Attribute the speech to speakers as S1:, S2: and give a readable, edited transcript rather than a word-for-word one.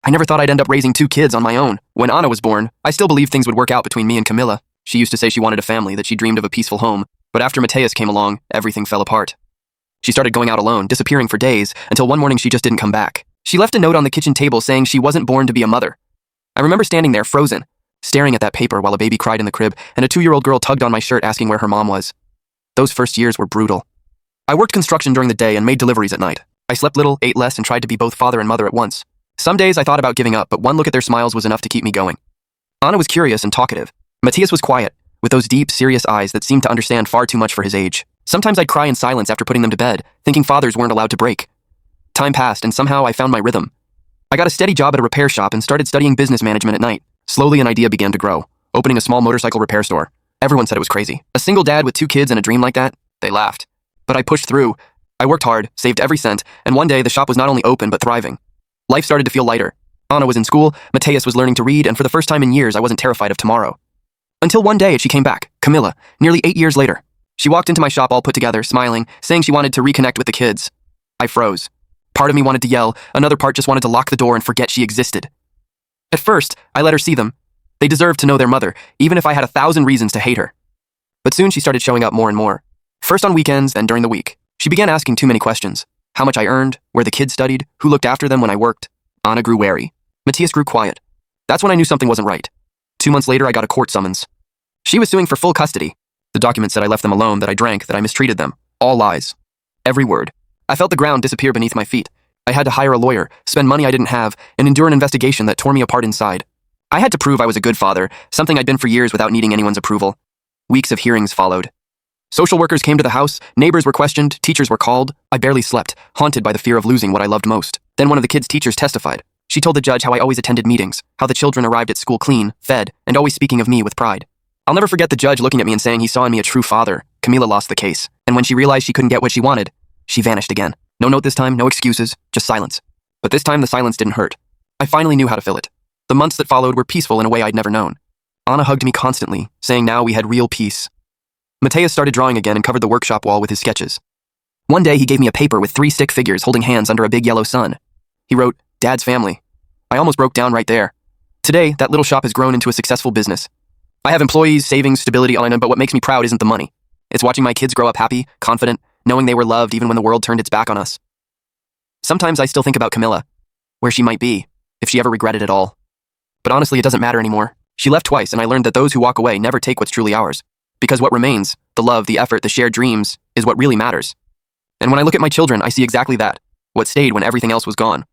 S1: I never thought I'd end up raising 2 kids on my own. When Anna was born, I still believed things would work out between me and Camilla. She used to say she wanted a family, that she dreamed of a peaceful home. But after Mateus came along, everything fell apart. She started going out alone, disappearing for days, until one morning she just didn't come back. She left a note on the kitchen table saying she wasn't born to be a mother. I remember standing there, frozen, staring at that paper while a baby cried in the crib, and a 2-year-old girl tugged on my shirt asking where her mom was. Those first years were brutal. I worked construction during the day and made deliveries at night. I slept little, ate less, and tried to be both father and mother at once. Some days I thought about giving up, but one look at their smiles was enough to keep me going. Anna was curious and talkative. Mateus was quiet, with those deep, serious eyes that seemed to understand far too much for his age. Sometimes I'd cry in silence after putting them to bed, thinking fathers weren't allowed to break. Time passed, and somehow I found my rhythm. I got a steady job at a repair shop and started studying business management at night. Slowly, an idea began to grow, opening a small motorcycle repair store. Everyone said it was crazy. A single dad with 2 kids and a dream like that? They laughed. But I pushed through. I worked hard, saved every cent, and one day the shop was not only open but thriving. Life started to feel lighter. Anna was in school, Mateus was learning to read, and for the first time in years I wasn't terrified of tomorrow. Until one day she came back, Camilla, nearly 8 years later. She walked into my shop all put together, smiling, saying she wanted to reconnect with the kids. I froze. Part of me wanted to yell, another part just wanted to lock the door and forget she existed. At first, I let her see them. They deserved to know their mother, even if I had 1,000 reasons to hate her. But soon she started showing up more and more. First on weekends, then during the week. She began asking too many questions. How much I earned, where the kids studied, who looked after them when I worked. Anna grew wary. Mateus grew quiet. That's when I knew something wasn't right. 2 months later, I got a court summons. She was suing for full custody. The document said I left them alone, that I drank, that I mistreated them. All lies. Every word. I felt the ground disappear beneath my feet. I had to hire a lawyer, spend money I didn't have, and endure an investigation that tore me apart inside. I had to prove I was a good father, something I'd been for years without needing anyone's approval. Weeks of hearings followed. Social workers came to the house, neighbors were questioned, teachers were called. I barely slept, haunted by the fear of losing what I loved most. Then one of the kids' teachers testified. She told the judge how I always attended meetings, how the children arrived at school clean, fed, and always speaking of me with pride. I'll never forget the judge looking at me and saying he saw in me a true father. Camilla lost the case, and when she realized she couldn't get what she wanted, she vanished again. No note this time, no excuses, just silence. But this time the silence didn't hurt. I finally knew how to fill it. The months that followed were peaceful in a way I'd never known. Anna hugged me constantly, saying now we had real peace. Mateus started drawing again and covered the workshop wall with his sketches. One day he gave me a paper with 3 stick figures holding hands under a big yellow sun. He wrote, "Dad's family." I almost broke down right there. Today, that little shop has grown into a successful business. I have employees, savings, stability, but what makes me proud isn't the money. It's watching my kids grow up happy, confident, knowing they were loved even when the world turned its back on us. Sometimes I still think about Camilla, where she might be, if she ever regretted it all. But honestly, it doesn't matter anymore. She left twice, and I learned that those who walk away never take what's truly ours. Because what remains, the love, the effort, the shared dreams, is what really matters. And when I look at my children, I see exactly that. What stayed when everything else was gone.